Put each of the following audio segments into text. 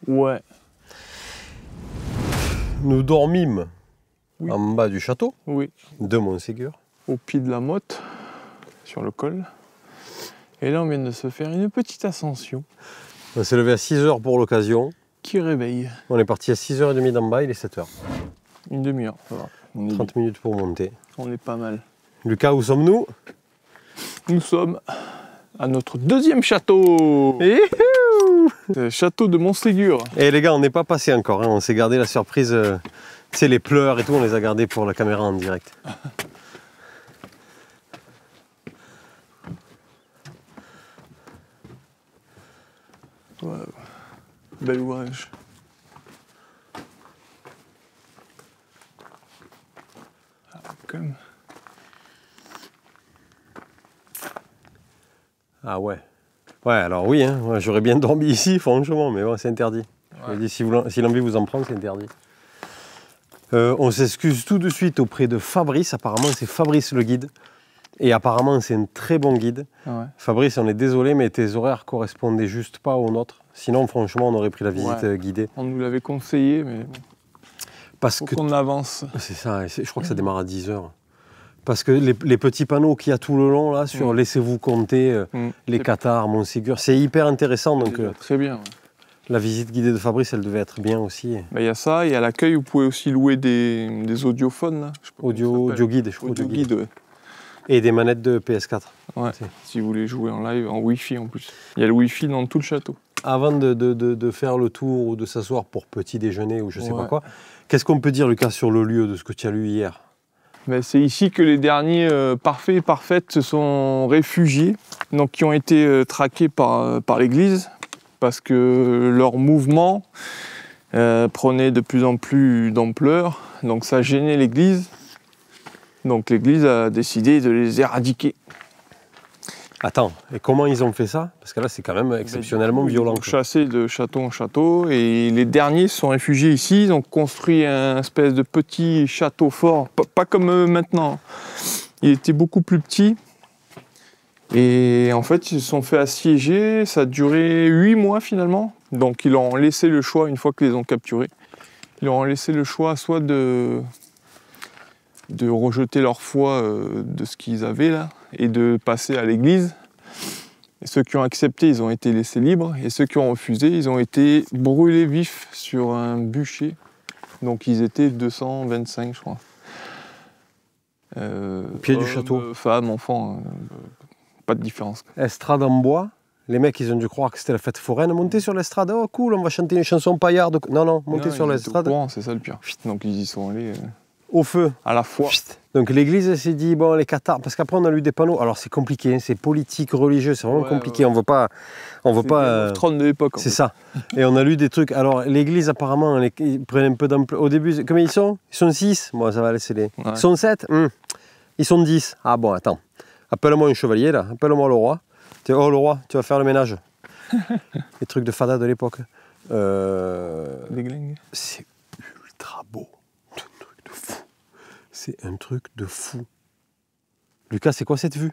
Ouais. Nous dormîmes oui. en bas du château oui. de Montségur. Au pied de la motte, sur le col. Et là, on vient de se faire une petite ascension. On s'est levé à 6 h pour l'occasion. Qui réveille. On est parti à 6 h 30 d'en bas, il est 7 h. Une demi-heure, ça va. 30 minutes pour monter. On est pas mal. Lucas, où sommes-nous? Nous sommes à notre deuxième château. Le château de Montségur. Et les gars, on n'est pas passé encore, hein. On s'est gardé la surprise. Tu sais, les pleurs et tout, on les a gardés pour la caméra en direct. Wow. Bel ouvrage. Comme... Ah ouais. Ouais, alors oui, hein, ouais, j'aurais bien dormi ici, franchement, mais ouais, c'est interdit. Ouais. Je dis, si l'envie vous en prend, c'est interdit. On s'excuse tout de suite auprès de Fabrice. Apparemment, c'est Fabrice le guide. Et apparemment, c'est un très bon guide. Ouais. Fabrice, on est désolé, mais tes horaires correspondaient juste pas aux nôtres. Sinon, franchement, on aurait pris la visite guidée. On nous l'avait conseillé, mais parce que qu'on avance. C'est ça, je crois que ça démarre à 10 h. Parce que les petits panneaux qu'il y a tout le long, là, sur laissez-vous compter, les cathares, Montségur, c'est hyper intéressant. Donc, très bien. Ouais. La visite guidée de Fabrice, elle devait être bien aussi. Il y a ça, il y a l'accueil, vous pouvez aussi louer des audiophones. Là. Audio guide, je crois. Audio guide, ouais. Et des manettes de PS4. Ouais, si vous voulez jouer en live, en Wi-Fi en plus. Il y a le Wi-Fi dans tout le château. Avant de faire le tour ou de s'asseoir pour petit déjeuner ou je sais pas quoi, qu'est-ce qu'on peut dire, Lucas, sur le lieu de ce que tu as lu hier? C'est ici que les derniers parfaits et parfaites se sont réfugiés, donc qui ont été traqués par l'Église, parce que leur mouvement prenait de plus en plus d'ampleur, donc ça gênait l'Église. Donc l'Église a décidé de les éradiquer. Attends, et comment ils ont fait ça? Parce que là, c'est quand même exceptionnellement violent. Ils ont chassé de château en château, et les derniers se sont réfugiés ici. Ils ont construit un espèce de petit château fort, pas comme maintenant. Il était beaucoup plus petit. Et en fait, ils se sont fait assiéger. Ça a duré 8 mois finalement. Donc ils leur ont laissé le choix, une fois qu'ils les ont capturés. Ils leur ont laissé le choix soit de rejeter leur foi de ce qu'ils avaient là et de passer à l'église. Et ceux qui ont accepté, ils ont été laissés libres, et ceux qui ont refusé, ils ont été brûlés vifs sur un bûcher. Donc ils étaient 225, je crois. Au pied du château. Femmes, enfants, pas de différence. Estrade en bois. Les mecs, ils ont dû croire que c'était la fête foraine. Monter sur l'estrade, oh cool, on va chanter une chanson paillarde. Non, monter sur l'estrade. C'est ça le pire. Donc ils y sont allés. Au feu. À la fois. Donc l'église s'est dit, bon, les cathares, parce qu'après on a lu des panneaux, alors c'est compliqué, hein, c'est politique, religieux, c'est vraiment compliqué, on veut pas... le trône de l'époque. C'est ça. Et on a lu des trucs, alors l'église apparemment, ils prennent un peu d'ampleur. Au début, combien ils sont? Ils sont 6, bon ça va laisser les... Ouais. Ils sont 7, Ils sont 10. Ah bon, attends, appelle-moi un chevalier là, appelle-moi le roi. Oh le roi, tu vas faire le ménage. Les trucs de fada de l'époque. C'est ultra beau. C'est un truc de fou. Lucas, c'est quoi cette vue?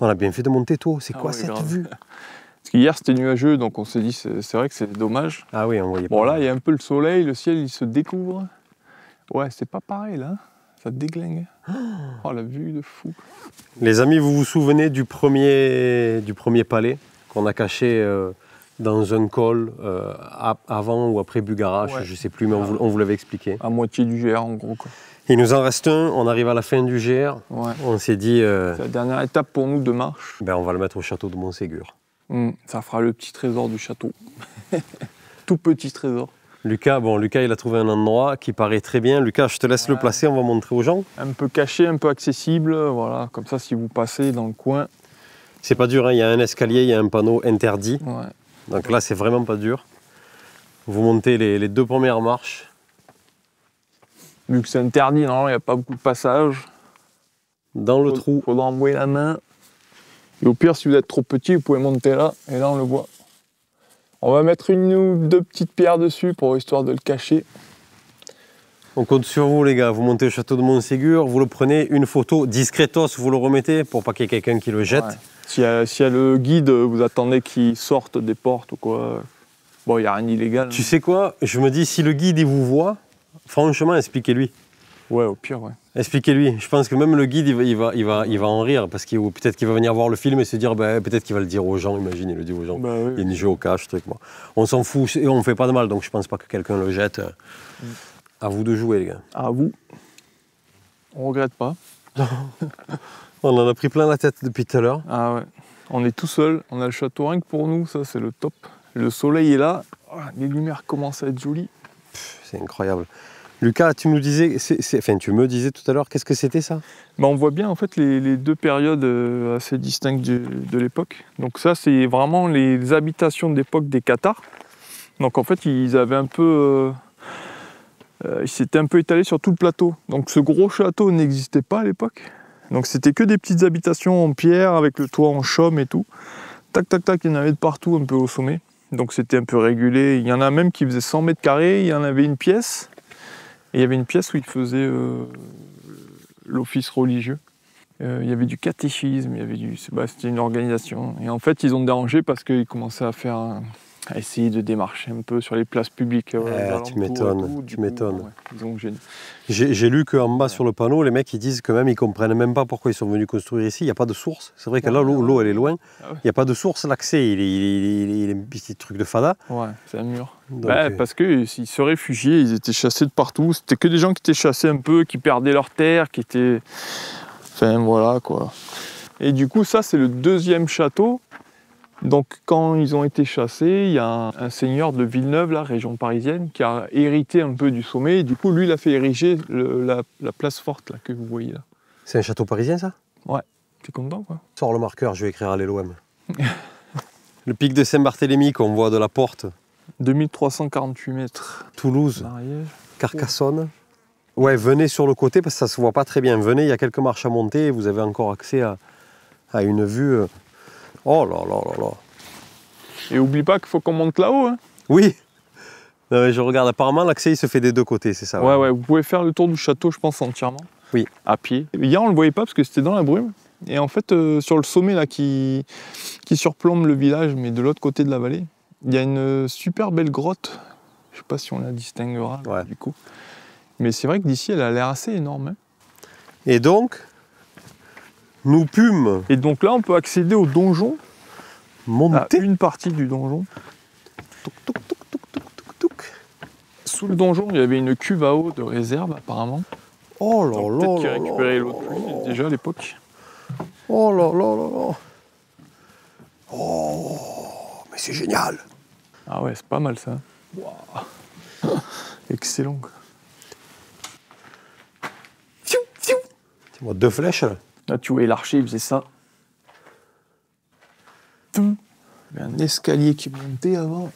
On a bien fait de monter tôt. C'est quoi cette vue? Parce qu'hier c'était nuageux, donc on s'est dit c'est vrai que c'est dommage. Ah oui, on voyait pas. Bon là, il y a un peu le soleil, le ciel il se découvre. Ouais, c'est pas pareil là. Ça déglingue. Oh la vue de fou. Les amis, vous vous souvenez du premier palais qu'on a caché dans un col avant ou après Bugarache, je sais plus, mais on vous l'avait expliqué. À moitié du GR en gros quoi. Il nous en reste un, on arrive à la fin du GR. Ouais. On s'est dit... C'est la dernière étape pour nous de marche. On va le mettre au château de Montségur. Ça fera le petit trésor du château. Tout petit trésor. Lucas, il a trouvé un endroit qui paraît très bien. Lucas, je te laisse le placer, on va montrer aux gens. Un peu caché, un peu accessible, voilà. Comme ça, si vous passez dans le coin... C'est pas dur, hein. Il y a un escalier, il y a un panneau interdit. Ouais. Donc là, c'est vraiment pas dur. Vous montez les 2 premières marches. Vu que c'est interdit, non, il n'y a pas beaucoup de passages. Dans le trou. Il faudra envoyer la main. Et au pire, si vous êtes trop petit, vous pouvez monter là, et là on le voit. On va mettre 1 ou 2 petites pierres dessus pour histoire de le cacher. On compte sur vous les gars, vous montez au château de Montségur, vous le prenez, une photo, discretos, vous le remettez pour pas qu'il y ait quelqu'un qui le jette. Ouais. S'il y a le guide, vous attendez qu'il sorte des portes ou quoi. Bon, il n'y a rien d'illégal. Tu sais quoi? Je me dis, si le guide il vous voit, franchement, expliquez-lui. Ouais, au pire, ouais. Expliquez-lui. Je pense que même le guide, il va en rire parce qu'il peut-être qu'il va venir voir le film et se dire, ben, peut-être qu'il va le dire aux gens. Imagine, il le dit aux gens. Bah, oui. Il y a une géocache, truc. Bon. On s'en fout et on ne fait pas de mal, donc je pense pas que quelqu'un le jette. À vous de jouer, les gars. À vous. On regrette pas. On en a pris plein la tête depuis tout à l'heure. Ah ouais. On est tout seul, on a le château rien que pour nous, ça c'est le top. Le soleil est là, les lumières commencent à être jolies. C'est incroyable. Lucas, tu nous disais, tu me disais tout à l'heure, qu'est-ce que c'était ça? On voit bien en fait les deux périodes assez distinctes de l'époque. Donc ça c'est vraiment les habitations d'époque des Cathares. Donc en fait ils avaient un peu... ils s'étaient un peu étalés sur tout le plateau. Donc ce gros château n'existait pas à l'époque. Donc c'était que des petites habitations en pierre avec le toit en chaume et tout. Tac tac tac, il y en avait de partout un peu au sommet. Donc c'était un peu régulé. Il y en a même qui faisaient 100 mètres carrés, il y en avait une pièce. Et il y avait une pièce où ils faisaient l'office religieux. Il y avait du catéchisme, il y avait c'était une organisation. Et en fait, ils ont dérangé parce qu'ils commençaient à essayer de démarcher un peu sur les places publiques. Tu m'étonnes, tu m'étonnes. Ouais, ils ont gêné. J'ai lu qu'en bas sur le panneau, les mecs ils disent que même ils comprennent même pas pourquoi ils sont venus construire ici. Il n'y a pas de source. C'est vrai que là, l'eau elle est loin. Ah ouais. Il n'y a pas de source. L'accès il est un petit truc de fada. Ouais, c'est un mur. Donc, Parce qu'ils se réfugiaient, ils étaient chassés de partout. C'était que des gens qui étaient chassés un peu, qui perdaient leur terre, qui étaient... Enfin, voilà, quoi. Et du coup, ça, c'est le deuxième château. Donc, quand ils ont été chassés, il y a un seigneur de Villeneuve, la région parisienne, qui a hérité un peu du sommet. Et du coup, lui, il a fait ériger la place forte là, que vous voyez là. c'est un château parisien, ça? Ouais. T'es content, quoi? Sors le marqueur, je vais écrire à l'OM. Le pic de Saint-Barthélemy qu'on voit de la porte. 2348 mètres. Toulouse, L'Ariège. Carcassonne. Ouais, venez sur le côté parce que ça se voit pas très bien. Venez, il y a quelques marches à monter et vous avez encore accès à une vue. Oh là là là là. Et oublie pas qu'il faut qu'on monte là-haut. Hein. Oui. Non, mais je regarde, apparemment l'accès il se fait des deux côtés, c'est ça? Ouais, vous pouvez faire le tour du château, je pense, entièrement. Oui. À pied. Hier, on le voyait pas parce que c'était dans la brume. Et en fait, sur le sommet là qui surplombe le village, mais de l'autre côté de la vallée, il y a une super belle grotte. Je sais pas si on la distinguera du coup. Mais c'est vrai que d'ici, elle a l'air assez énorme. Hein. Et donc, nous pûmes. Et donc là, on peut accéder au donjon. Monter. À une partie du donjon. Touc, touc, touc, touc, touc, touc, touc. Sous le donjon, il y avait une cuve à eau de réserve, apparemment. Oh là là. Peut-être qu'ils récupéraient l'eau de pluie déjà à l'époque. Oh là là là là. Oh, mais c'est génial. Ah ouais, c'est pas mal ça. Wow. Excellent. Quoi. Fiou, fiou. Tu vois 2 flèches là. Là, tu voyais l'archer, il faisait ça. Il y avait un escalier qui montait avant.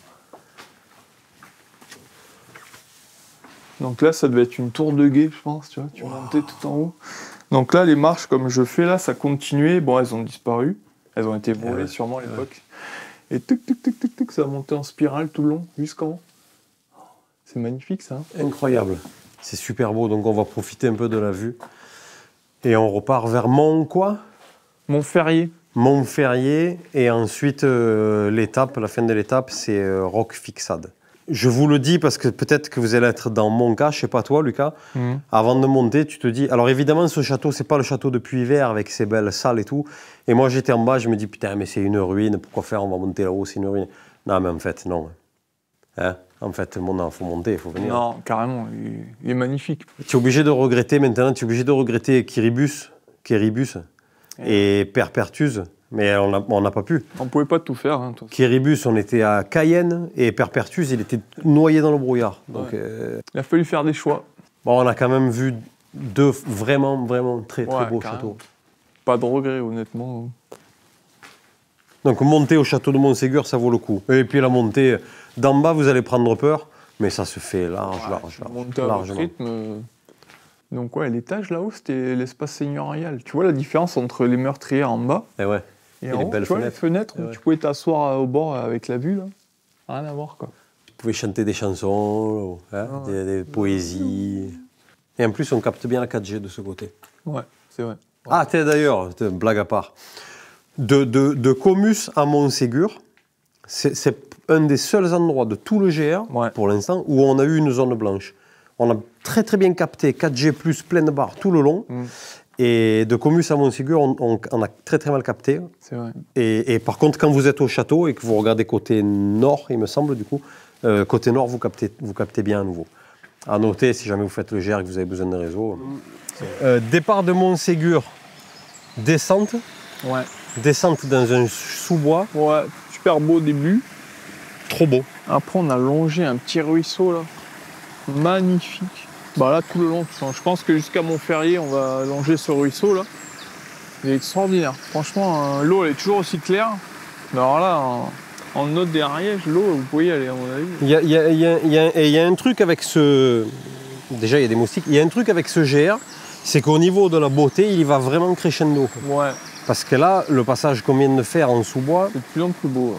Donc là, ça devait être une tour de guet, je pense, tu vois. Tu montais tout en haut. Donc là, les marches, comme je fais là, ça continuait. Bon, elles ont disparu. Elles ont été volées sûrement à l'époque. Et tuc, ça a monté en spirale tout le long, jusqu'en haut. C'est magnifique, ça. Incroyable. C'est super beau, donc on va profiter un peu de la vue. Et on repart vers quoi? Montferrier. Montferrier. Et ensuite, la fin de l'étape, c'est Roquefixade. Je vous le dis parce que peut-être que vous allez être dans mon cas, je sais pas toi, Lucas. Avant de monter, tu te dis... Alors évidemment, ce château, c'est pas le château de Puy-Vert avec ses belles salles et tout. Et moi, j'étais en bas, je me dis, putain, mais c'est une ruine. Pourquoi faire? On va monter là-haut, c'est une ruine. Non, mais en fait, non. Hein? En fait, il faut monter, il faut venir. Non, carrément, il est magnifique. Tu es obligé de regretter maintenant, tu es obligé de regretter Quéribus et Perpertuse, mais on n'a pas pu. On pouvait pas tout faire. Hein, Quéribus, on était à Cayenne, et Perpertuse, il était noyé dans le brouillard. Donc, il a fallu faire des choix. Bon, on a quand même vu 2 vraiment, vraiment très beaux châteaux. Pas de regret, honnêtement. Donc monter au château de Montségur, ça vaut le coup. Et puis la montée d'en bas, vous allez prendre peur, mais ça se fait largement. Rythme. Donc ouais, l'étage là-haut, c'était l'espace seigneurial. Tu vois la différence entre les meurtrières en bas et en haut, tu vois les fenêtres où tu pouvais t'asseoir au bord avec la vue, là. Rien à voir, quoi. Tu pouvais chanter des chansons, des poésies. Et en plus, on capte bien la 4G de ce côté. Ouais, c'est vrai. Ah, d'ailleurs, blague à part. De Comus à Montségur, c'est un des seuls endroits de tout le GR, pour l'instant, où on a eu une zone blanche. On a très très bien capté 4G+, plein de barres tout le long. Et de Comus à Montségur, on a très très mal capté. C'est vrai. Et par contre, quand vous êtes au château et que vous regardez côté nord, il me semble, du coup, côté nord, vous captez bien à nouveau. À noter, si jamais vous faites le GR et que vous avez besoin de réseau. Départ de Montségur, descente. Ouais. Descente dans un sous-bois. Ouais, super beau début. Trop beau. Après, on a longé un petit ruisseau, là. Magnifique. Bah là, tout le long, je pense que jusqu'à Montferrier, on va longer ce ruisseau, là. Il est extraordinaire. Franchement, l'eau, elle est toujours aussi claire. Mais alors là, en note d'Ariège, l'eau, vous pouvez y aller, à mon avis. Il y a un truc avec ce... Déjà, il y a des moustiques. Il y a un truc avec ce GR, c'est qu'au niveau de la beauté, il va vraiment crescendo. Ouais. Parce que là, le passage qu'on vient de faire en sous-bois, c'est de plus en plus beau.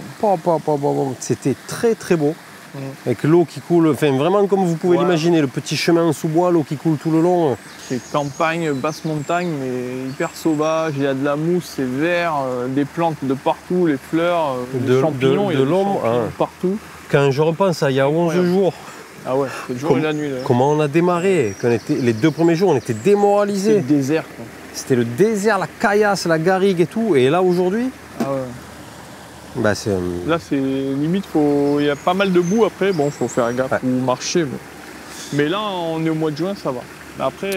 C'était très très beau. Avec l'eau qui coule, enfin vraiment comme vous pouvez l'imaginer, le petit chemin en sous-bois, l'eau qui coule tout le long. C'est campagne, basse montagne, mais hyper sauvage. Il y a de la mousse, c'est vert, des plantes de partout, les fleurs, des champignons, il y a des champignons partout. Quand je repense à il y a 11 jours, ah ouais, c'est le jour et la nuit. Là. Comment on a démarré, les 2 premiers jours, on était démoralisés. C'était le désert. Quoi. C'était le désert, la caillasse, la garrigue et tout. Et là, aujourd'hui, bah, là, c'est limite, il y a pas mal de boue après. Bon, faut faire gaffe ou marcher. Mais là, on est au mois de juin, ça va. Après,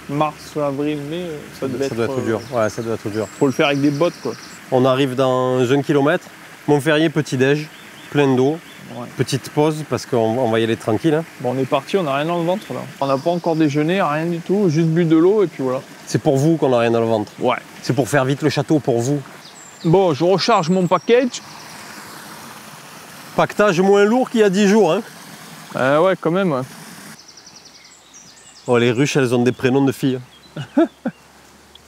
mars, avril, mai, ça doit être dur. Ouais, ça doit être dur. Faut le faire avec des bottes, quoi. On arrive dans 1 kilomètre. Montferrier, petit-déj, plein d'eau. Petite pause parce qu'on va y aller tranquille. Hein. Bon, on est parti, on n'a rien dans le ventre là. On n'a pas encore déjeuné, rien du tout, juste bu de l'eau et puis voilà. C'est pour vous qu'on n'a rien dans le ventre. Ouais. C'est pour faire vite le château pour vous. Bon, je recharge mon package. Pactage moins lourd qu'il y a 10 jours. Hein. Ouais, quand même. Ouais. Oh, les ruches, elles ont des prénoms de filles.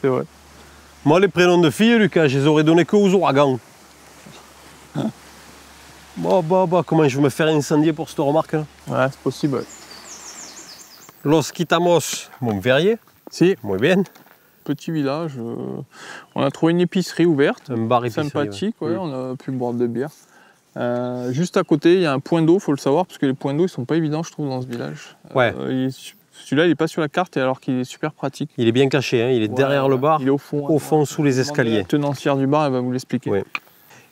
C'est vrai. Moi, les prénoms de filles, Lucas, je les aurais donnés que aux ouragans. Comment je vais me faire incendier pour cette remarque là? Ouais, c'est possible. Ouais. Los Quitamos, Montferrier. Si. Muy bien. Petit village. On a trouvé une épicerie ouverte. Un bar épicerie. Sympathique, on a pu boire de bière. Juste à côté, il y a un point d'eau, il faut le savoir, parce que les points d'eau, ils sont pas évidents, je trouve, dans ce village. Ouais. Celui-là, il n'est pas sur la carte, alors qu'il est super pratique. Il est bien caché, hein. Il est derrière le bar. Il est au fond. Sous les escaliers. La tenancière du bar, elle va vous l'expliquer. Ouais.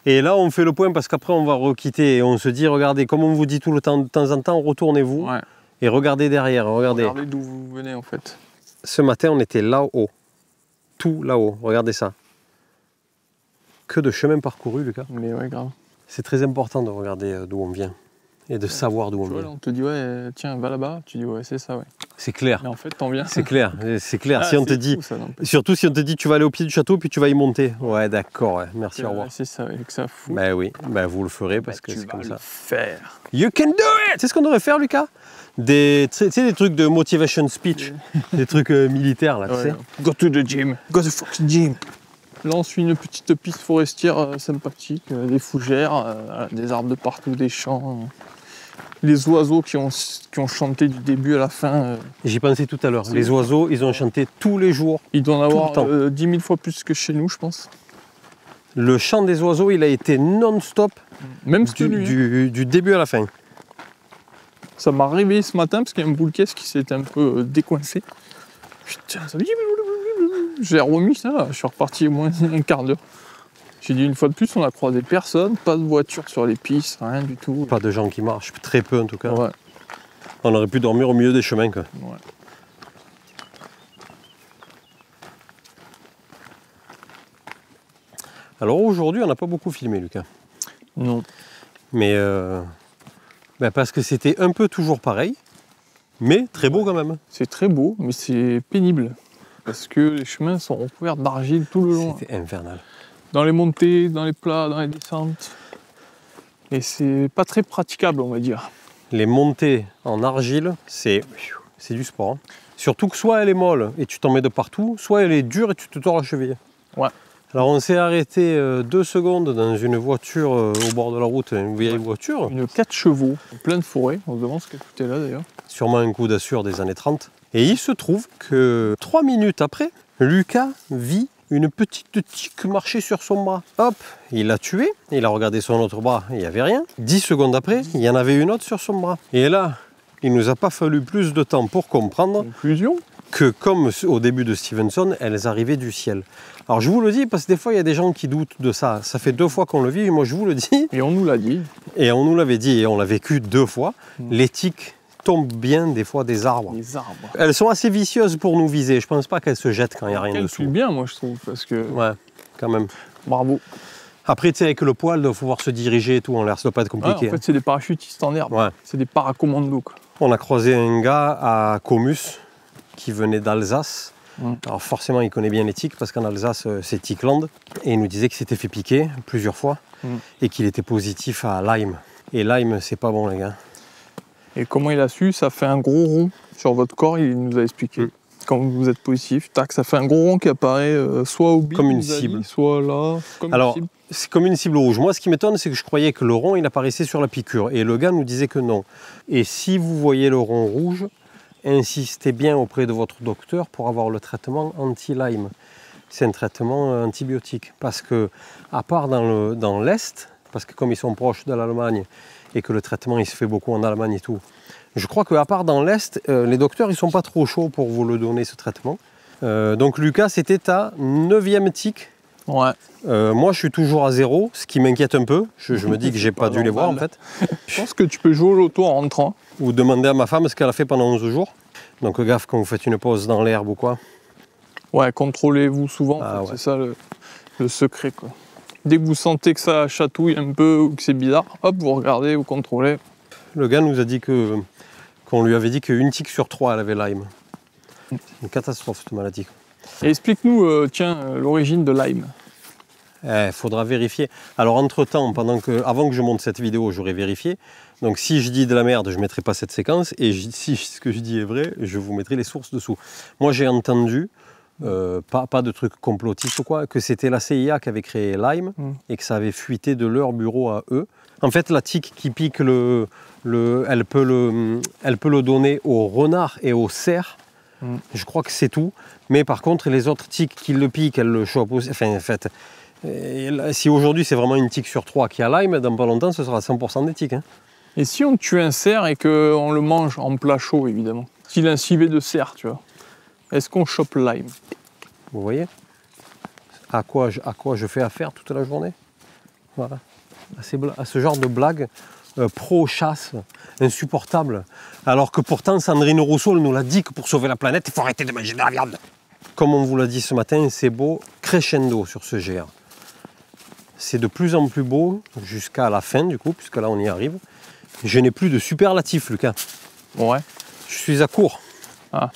Et là, on fait le point parce qu'après, on va requitter et on se dit, regardez, comme on vous dit tout le temps, de temps en temps, retournez-vous et regardez derrière. Regardez d'où vous venez, en fait. Ce matin, on était là-haut. Tout là-haut. Regardez ça. Que de chemin parcouru, Lucas. Mais ouais, grave. C'est très important de regarder d'où on vient et de savoir d'où on vient. On te dit, tiens, va là-bas. Tu dis, c'est ça, C'est clair. Mais en fait, t'en viens. C'est clair. Si on te dit, surtout si on te dit, tu vas aller au pied du château puis tu vas y monter. Ouais, d'accord. Merci, au revoir. C'est ça, que ça fout. Ben oui, vous le ferez parce que c'est comme ça. Faire. You can do it. C'est ce qu'on devrait faire, Lucas. Des trucs de motivation speech, des trucs militaires là, tu sais. Go to the gym. Go to the fucking gym. Là, on suit une petite piste forestière sympathique, des fougères, des arbres de partout, des champs. Les oiseaux qui ont chanté du début à la fin. J'y pensais tout à l'heure. Les oiseaux, ils ont chanté tous les jours. Ils doivent en avoir 10 000 fois plus que chez nous, je pense. Le chant des oiseaux, il a été non-stop. Même du début à la fin. Ça m'a réveillé ce matin parce qu'il y a un boule caisse qui s'était un peu décoincé. Putain, ça... J'ai remis ça, là. Je suis reparti au moins un quart d'heure. J'ai dit une fois de plus, on a croisé personne, pas de voiture sur les pistes, rien du tout. Pas de gens qui marchent, très peu en tout cas. Ouais. On aurait pu dormir au milieu des chemins, quoi. Ouais. Alors aujourd'hui, on n'a pas beaucoup filmé, Lucas. Non. Mais parce que c'était un peu toujours pareil, mais très beau quand même. C'est très beau, mais c'est pénible. Parce que les chemins sont recouverts d'argile tout le long. C'était infernal. Dans les montées, dans les plats, dans les descentes. Et c'est pas très praticable, on va dire. Les montées en argile, c'est du sport. Hein. Surtout que soit elle est molle et tu t'en mets de partout, soit elle est dure et tu te tords la cheville. Ouais. Alors on s'est arrêté 2 secondes dans une voiture au bord de la route, une vieille voiture. Une 4 chevaux, en pleine forêt. On se demande ce qu'elle foutait là d'ailleurs. Sûrement un coup d'assure des années 30. Et il se trouve que 3 minutes après, Lucas vit une petite tique marcher sur son bras. Hop, il l'a tué, il a regardé son autre bras, il n'y avait rien. 10 secondes après, il y en avait une autre sur son bras. Et là, il nous a pas fallu plus de temps pour comprendre Conclusion. que comme au début de Stevenson, elles arrivaient du ciel. Alors je vous le dis parce que des fois il y a des gens qui doutent de ça. Ça fait 2 fois qu'on le vit, moi je vous le dis. Et on nous l'a dit. Et on nous l'avait dit et on l'a vécu 2 fois. Les tiques tombent bien des fois des arbres. Les arbres. Elles sont assez vicieuses pour nous viser. Je pense pas qu'elles se jettent quand il n'y a rien dessous. C'est bien moi je trouve parce que Ouais, quand même. bravo. Après tu sais avec le poil, il faut pouvoir se diriger et tout. En l'air, ça doit pas être compliqué. Ouais, en fait c'est des parachutistes en herbe. Ouais. C'est des paracommandos quoi. On a croisé un gars à Comus qui venait d'Alsace. Mm. Alors forcément, il connaît bien les tiques parce qu'en Alsace, c'est Tickland. Et il nous disait qu'il s'était fait piquer plusieurs fois et qu'il était positif à Lyme. Et Lyme, c'est pas bon, les gars. Et comment il a su? Ça fait un gros rond sur votre corps, il nous a expliqué. Quand vous êtes positif, tac, ça fait un gros rond qui apparaît soit au bide, Comme une cible. soit là. Comme Alors, une cible. c'est comme une cible rouge. Moi, ce qui m'étonne, c'est que je croyais que le rond, il apparaissait sur la piqûre. Et le gars nous disait que non. Et si vous voyez le rond rouge, insistez bien auprès de votre docteur pour avoir le traitement anti-Lyme. C'est un traitement antibiotique. Parce que, à part dans l'Est, parce que comme ils sont proches de l'Allemagne et que le traitement il se fait beaucoup en Allemagne et tout, je crois qu'à part dans l'Est, les docteurs ils sont pas trop chauds pour vous le donner ce traitement. Donc Lucas, c'était ta 9e tique. Ouais. Moi, je suis toujours à 0, ce qui m'inquiète un peu. Je me dis que j'ai pas dû les voir en fait. Je pense que tu peux jouer au loto en rentrant. Ou demander à ma femme ce qu'elle a fait pendant 11 jours. Donc gaffe quand vous faites une pause dans l'herbe ou quoi. Ouais, contrôlez-vous souvent, Ah, en fait, ouais. c'est ça le secret quoi. Dès que vous sentez que ça chatouille un peu ou que c'est bizarre, hop, vous regardez, vous contrôlez. Le gars nous a dit qu'on lui avait dit qu'une tique sur 3 elle avait Lyme. C'est une catastrophe cette maladie. Et explique-nous, l'origine de Lyme. Faudra vérifier. Alors entre-temps, avant que je monte cette vidéo, j'aurai vérifié. Donc si je dis de la merde, je ne mettrai pas cette séquence. Et si ce que je dis est vrai, je vous mettrai les sources dessous. Moi j'ai entendu, pas de trucs complotistes ou quoi, que c'était la CIA qui avait créé Lyme et que ça avait fuité de leur bureau à eux. En fait, la tique qui pique elle peut le donner aux renards et aux cerfs. Je crois que c'est tout. Mais par contre, les autres tiques qui le piquent, elles le chopent aussi. Enfin, en fait, si aujourd'hui c'est vraiment une tique sur 3 qui a Lyme, dans pas longtemps, ce sera 100% des tiques. Hein. Et si on tue un cerf et qu'on le mange en plat chaud, évidemment, s'il a un civet de cerf, tu vois, est-ce qu'on chope Lyme? Vous voyez à quoi je fais affaire toute la journée. Voilà. À ce genre de blague pro-chasse, insupportable. Alors que pourtant, Sandrine Rousseau nous l'a dit que pour sauver la planète, il faut arrêter de manger de la viande. Comme on vous l'a dit ce matin, c'est beau, crescendo sur ce GR. C'est de plus en plus beau jusqu'à la fin du coup, puisque là on y arrive. Je n'ai plus de superlatifs, Lucas. Ouais. Je suis à court. Ah.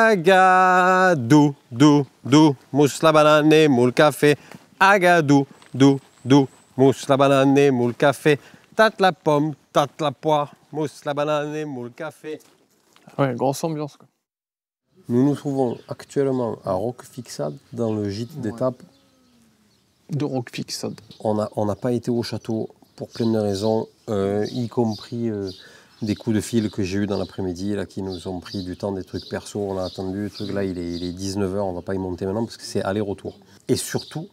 Agadou, dou, dou, mousse la banane, moule café. Agadou, dou, dou, mousse la banane, moule café. Tâte la pomme, tâte la poire, mousse la banane, moule café. Ouais, grosse ambiance quoi. Nous nous trouvons actuellement à Roquefixade, dans le gîte d'étape. De Roquefixade. On n'a pas été au château pour plein de raisons, y compris des coups de fil que j'ai eu dans l'après-midi, là, qui nous ont pris du temps, des trucs perso, on a attendu, le truc là il est 19h, on ne va pas y monter maintenant parce que c'est aller-retour. Et surtout,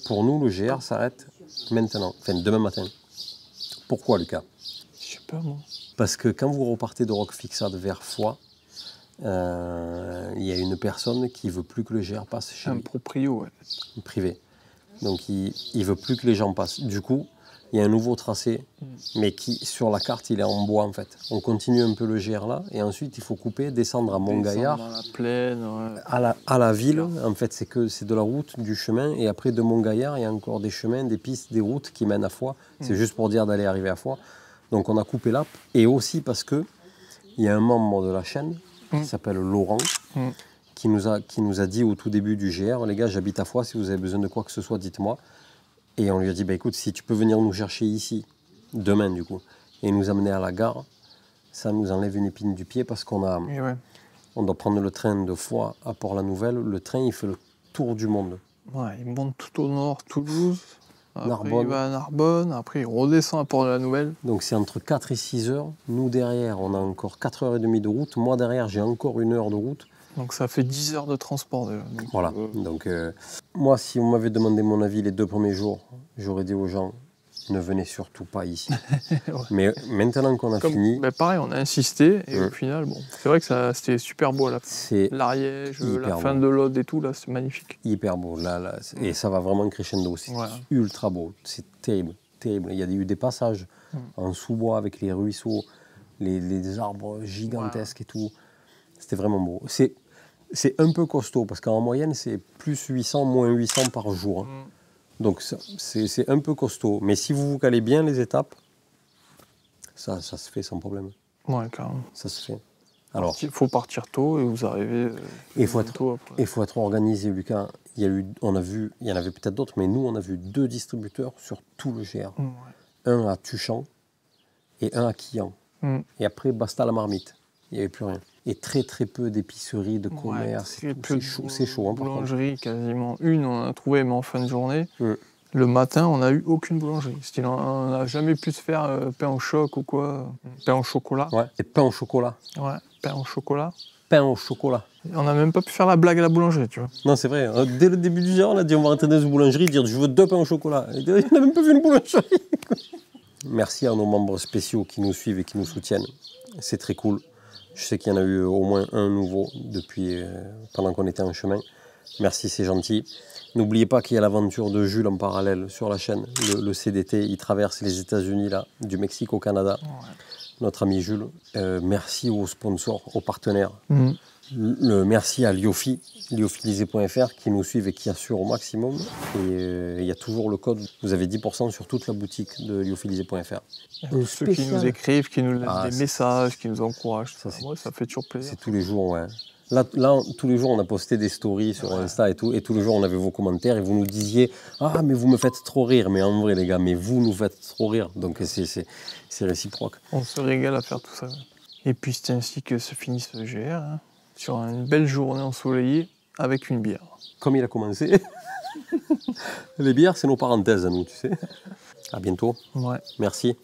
pour nous le GR s'arrête maintenant, enfin demain matin. Pourquoi Lucas? Je sais pas moi. Parce que quand vous repartez de Roquefixade vers Foix, il y a une personne qui ne veut plus que le GR passe chez lui. Un proprio, ouais. Privé. Donc il ne veut plus que les gens passent. Du coup, il y a un nouveau tracé, mais qui sur la carte il est en bois en fait. On continue un peu le GR là, et ensuite il faut couper, descendre à Montgaillard. Dans la plaine, ouais. À la ville, en fait c'est de la route, du chemin, et après de Montgaillard, il y a encore des chemins, des pistes, des routes qui mènent à Foix. C'est juste pour dire d'aller arriver à Foix. Donc on a coupé là, et aussi parce que il y a un membre de la chaîne qui s'appelle Laurent, qui nous a dit au tout début du GR, les gars, j'habite à Foix, si vous avez besoin de quoi que ce soit, dites-moi. Et on lui a dit, bah, écoute, si tu peux venir nous chercher ici, demain du coup, et nous amener à la gare, ça nous enlève une épine du pied parce qu'on doit prendre le train de Foix à Port-la-Nouvelle. Le train, il fait le tour du monde. Ouais, il monte tout au nord, Toulouse. Après, Narbonne. il va à Narbonne, après il redescend à Port-la-Nouvelle. Donc c'est entre 4 et 6 heures. Nous derrière, on a encore 4h30 de route. Moi derrière, j'ai encore 1 heure de route. Donc ça fait 10 heures de transport déjà. Donc, Voilà. Donc, moi, si on m'avait demandé mon avis les 2 premiers jours, j'aurais dit aux gens, ne venez surtout pas ici. Ouais. Mais maintenant qu'on a fini, pareil, on a insisté et au final, bon, c'est vrai que c'était super beau à la fin. c'est L'Ariège, la hyper fin beau. de l'Aude et tout, là, c'est magnifique. hyper beau. Et ça va vraiment crescendo. C'est ultra beau. C'est terrible, terrible. Il y a eu des passages en sous-bois avec les ruisseaux, les arbres gigantesques et tout. C'était vraiment beau. C'est un peu costaud parce qu'en moyenne, c'est plus 800, moins 800 par jour. Hein. Donc c'est un peu costaud. Mais si vous vous calez bien les étapes, ça se fait sans problème. Ouais, carrément. Ça se fait. Alors, il faut partir tôt et vous arrivez il faut être organisé, Lucas. Il y en avait peut-être d'autres, mais nous, on a vu 2 distributeurs sur tout le GR. Ouais. Un à Tuchan et un à Quillan. Et après, basta la marmite. Il n'y avait plus rien. Et très très peu d'épiceries, de commerce. C'est chaud. Hein, boulangerie, quasiment une, on en a trouvé, mais en fin de journée. Le matin, on n'a eu aucune boulangerie. On n'a jamais pu se faire pain au choc ou quoi. Pain au chocolat. Ouais, et pain au chocolat. Ouais, pain au chocolat. Pain au chocolat. On n'a même pas pu faire la blague à la boulangerie, tu vois. Non, c'est vrai. Dès le début du GR, on a dit on va rentrer dans une boulangerie, dire je veux 2 pains au chocolat. Et on n'a même pas vu une boulangerie. Merci à nos membres spéciaux qui nous suivent et qui nous soutiennent. C'est très cool. Je sais qu'il y en a eu au moins un nouveau depuis pendant qu'on était en chemin. Merci, c'est gentil. N'oubliez pas qu'il y a l'aventure de Jules en parallèle sur la chaîne. Le CDT, il traverse les États-Unis, là, du Mexique au Canada. Ouais. Notre ami Jules. Merci aux sponsors, aux partenaires. Merci à Liofi, liophilisé.fr qui nous suivent et qui assurent au maximum. Et il y a toujours le code. Vous avez 10% sur toute la boutique de liophilisé.fr. Ceux qui nous écrivent, qui nous laissent des messages, qui nous encouragent. Ça fait toujours plaisir. C'est tous les jours, ouais. Là, tous les jours, on a posté des stories sur Insta et tout. Et tous les jours, on avait vos commentaires et vous nous disiez « Ah, mais vous me faites trop rire ». Mais en vrai, les gars, mais vous nous faites trop rire. Donc, c'est réciproque. On se régale à faire tout ça. Et puis, c'est ainsi que se finit ce GR. Hein, sur une belle journée ensoleillée avec une bière. Comme il a commencé. Les bières, c'est nos parenthèses à nous, tu sais. À bientôt. Ouais. Merci.